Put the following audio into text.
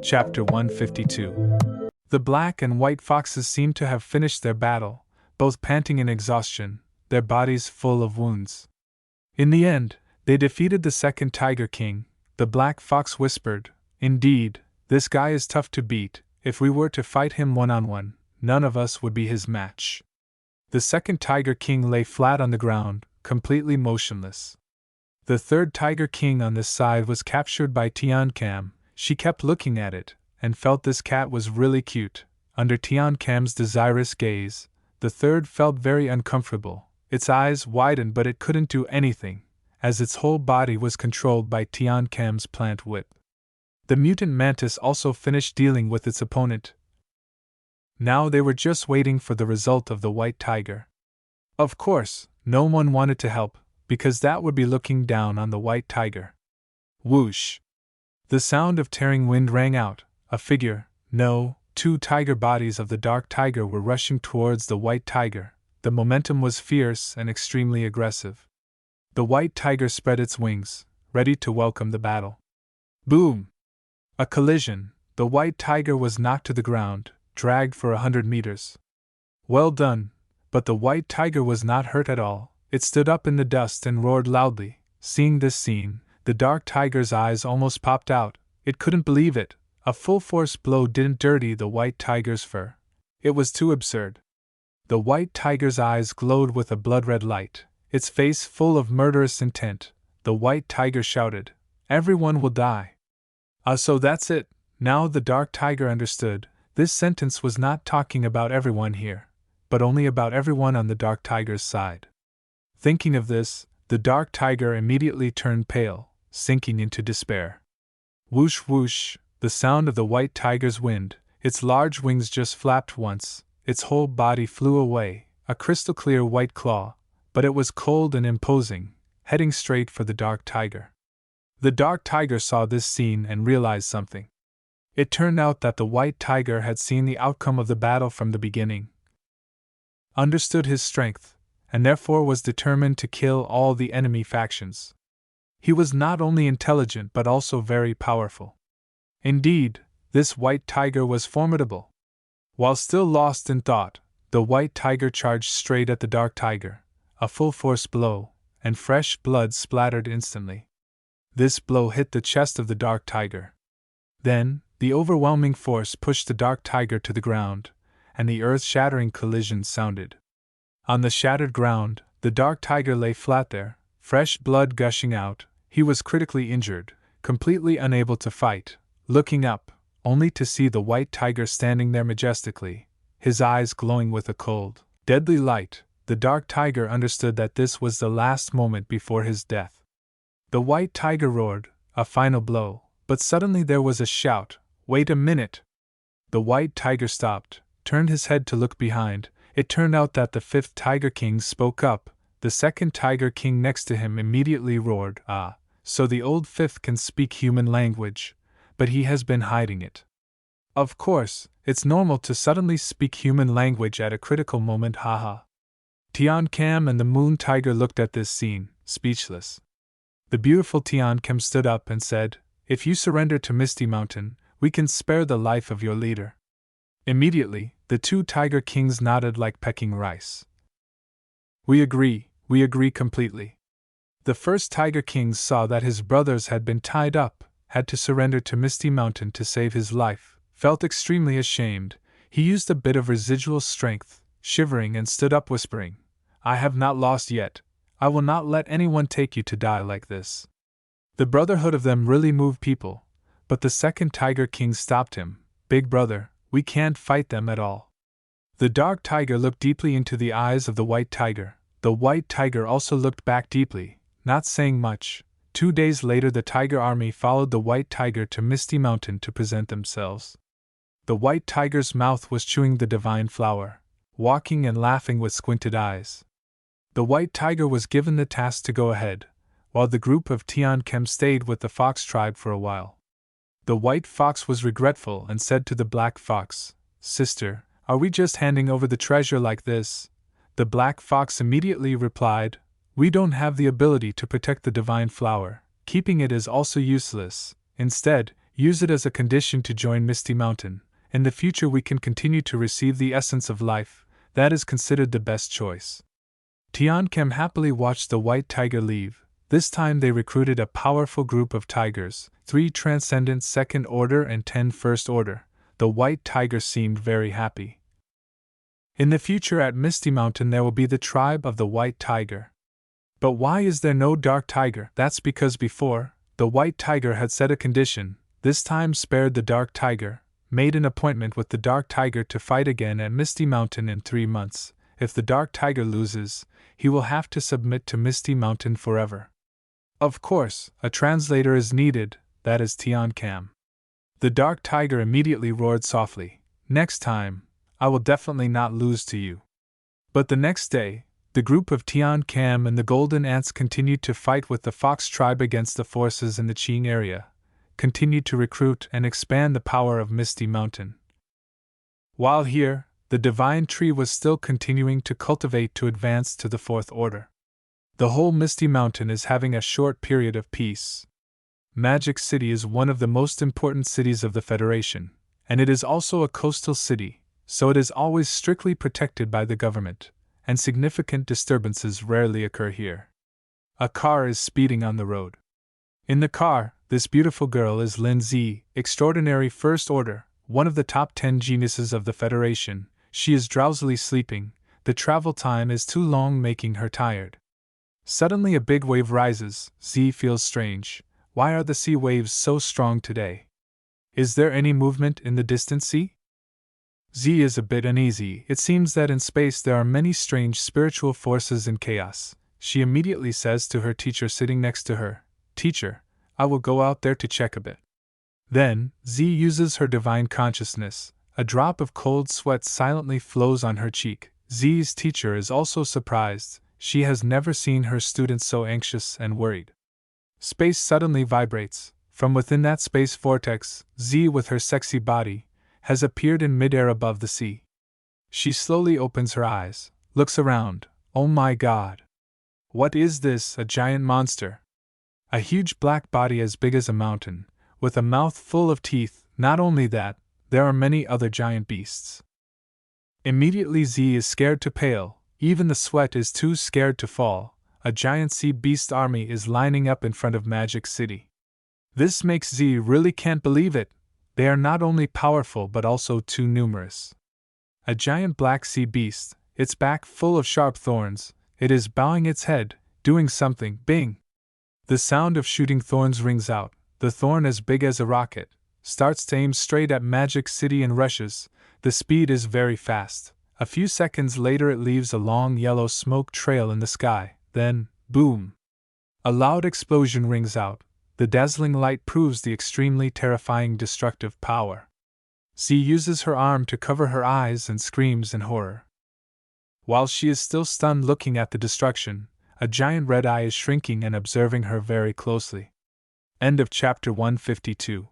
Chapter 152. The black and white foxes seemed to have finished their battle, both panting in exhaustion, their bodies full of wounds. In the end, they defeated the second Tiger King. The black fox whispered, "Indeed, this guy is tough to beat. If we were to fight him one-on-one, none of us would be his match." The second Tiger King lay flat on the ground, completely motionless. The third Tiger King on this side was captured by Tian Cam. She kept looking at it, and felt this cat was really cute. Under Tian Cam's desirous gaze, the third felt very uncomfortable. Its eyes widened, but it couldn't do anything, as its whole body was controlled by Tian Cam's plant whip. The mutant mantis also finished dealing with its opponent. Now they were just waiting for the result of the white tiger. Of course, no one wanted to help, because that would be looking down on the white tiger. Whoosh! The sound of tearing wind rang out. A figure, no, two tiger bodies of the dark tiger were rushing towards the white tiger. The momentum was fierce and extremely aggressive. The white tiger spread its wings, ready to welcome the battle. Boom! A collision. The white tiger was knocked to the ground, dragged for 100 meters. Well done, but the white tiger was not hurt at all. It stood up in the dust and roared loudly. Seeing this scene, the dark tiger's eyes almost popped out. It couldn't believe it. A full-force blow didn't dirty the white tiger's fur. It was too absurd. The white tiger's eyes glowed with a blood-red light, its face full of murderous intent. The white tiger shouted, "Everyone will die." So that's it. Now the dark tiger understood. This sentence was not talking about everyone here, but only about everyone on the dark tiger's side. Thinking of this, the dark tiger immediately turned pale, sinking into despair. Whoosh whoosh, the sound of the white tiger's wind. Its large wings just flapped once, its whole body flew away, a crystal-clear white claw, but it was cold and imposing, heading straight for the dark tiger. The dark tiger saw this scene and realized something. It turned out that the white tiger had seen the outcome of the battle from the beginning, understood his strength, and therefore was determined to kill all the enemy factions. He was not only intelligent but also very powerful. Indeed, this white tiger was formidable. While still lost in thought, the white tiger charged straight at the dark tiger, a full-force blow, and fresh blood splattered instantly. This blow hit the chest of the dark tiger. Then, the overwhelming force pushed the dark tiger to the ground, and the earth-shattering collision sounded. On the shattered ground, the dark tiger lay flat there, fresh blood gushing out. He was critically injured, completely unable to fight, looking up, only to see the white tiger standing there majestically, his eyes glowing with a cold, deadly light. The dark tiger understood that this was the last moment before his death. The white tiger roared, a final blow, but suddenly there was a shout, "Wait a minute!" The white tiger stopped, turned his head to look behind. It turned out that the fifth Tiger King spoke up. The second Tiger King next to him immediately roared, "Ah, so the old fifth can speak human language, but he has been hiding it." Of course, it's normal to suddenly speak human language at a critical moment, haha. Tian Cam and the Moon Tiger looked at this scene, speechless. The beautiful Tian Cam stood up and said, "If you surrender to Misty Mountain, we can spare the life of your leader." Immediately, the two Tiger Kings nodded like pecking rice. We agree completely." The first Tiger King saw that his brothers had been tied up, had to surrender to Misty Mountain to save his life, felt extremely ashamed. He used a bit of residual strength, shivering, and stood up whispering, "I have not lost yet. I will not let anyone take you to die like this." The brotherhood of them really moved people, but the second Tiger King stopped him. "Big brother, we can't fight them at all." The dark tiger looked deeply into the eyes of the white tiger. The white tiger also looked back deeply, not saying much. 2 days later, the tiger army followed the white tiger to Misty Mountain to present themselves. The white tiger's mouth was chewing the divine flower, walking and laughing with squinted eyes. The white tiger was given the task to go ahead, while the group of Tian Cam stayed with the fox tribe for a while. The white fox was regretful and said to the black fox, "Sister, are we just handing over the treasure like this?" The black fox immediately replied, "We don't have the ability to protect the divine flower. Keeping it is also useless. Instead, Use it as a condition to join Misty Mountain. In the future we can continue to receive the essence of life. That is considered the best choice. Tian Kem happily watched the white tiger leave. This time they recruited a powerful group of tigers, 3 transcendent second order and 10 first order. The white tiger seemed very happy. In the future at Misty Mountain there will be the tribe of the white tiger. But why is there no dark tiger? That's because before, the white tiger had set a condition, this time spared the dark tiger, made an appointment with the dark tiger to fight again at Misty Mountain in 3 months. If the dark tiger loses, he will have to submit to Misty Mountain forever. Of course, a translator is needed, that is Tian Kem. The dark tiger immediately roared softly, "Next time, I will definitely not lose to you." But the next day, the group of Tian Kem and the Golden Ants continued to fight with the Fox tribe against the forces in the Qing area, continued to recruit and expand the power of Misty Mountain. While here, the Divine Tree was still continuing to cultivate to advance to the 4th order. The whole Misty Mountain is having a short period of peace. Magic City is one of the most important cities of the Federation, and it is also a coastal city, so it is always strictly protected by the government, and significant disturbances rarely occur here. A car is speeding on the road. In the car, this beautiful girl is Lin Zi, extraordinary First Order, one of the top 10 geniuses of the Federation. She is drowsily sleeping, the travel time is too long, making her tired. Suddenly a big wave rises. Z feels strange. Why are the sea waves so strong today? Is there any movement in the distant sea? Z is a bit uneasy. It seems that in space there are many strange spiritual forces in chaos. She immediately says to her teacher sitting next to her, "Teacher, I will go out there to check a bit." Then, Z uses her divine consciousness. A drop of cold sweat silently flows on her cheek. Z's teacher is also surprised. She has never seen her students so anxious and worried. Space suddenly vibrates. From within that space vortex, Z, with her sexy body, has appeared in midair above the sea. She slowly opens her eyes, looks around. Oh my God! What is this? A giant monster. A huge black body as big as a mountain, with a mouth full of teeth. Not only that, there are many other giant beasts. Immediately Z is scared to pale. Even the sweat is too scared to fall. A giant sea beast army is lining up in front of Magic City. This makes Z really can't believe it. They are not only powerful but also too numerous. A giant black sea beast, its back full of sharp thorns, it is bowing its head, doing something. Bing! The sound of shooting thorns rings out. The thorn, as big as a rocket, starts to aim straight at Magic City and rushes. The speed is very fast. A few seconds later it leaves a long yellow smoke trail in the sky. Then, boom! A loud explosion rings out. The dazzling light proves the extremely terrifying destructive power. Z uses her arm to cover her eyes and screams in horror. While she is still stunned looking at the destruction, a giant red eye is shrinking and observing her very closely. End of chapter 152.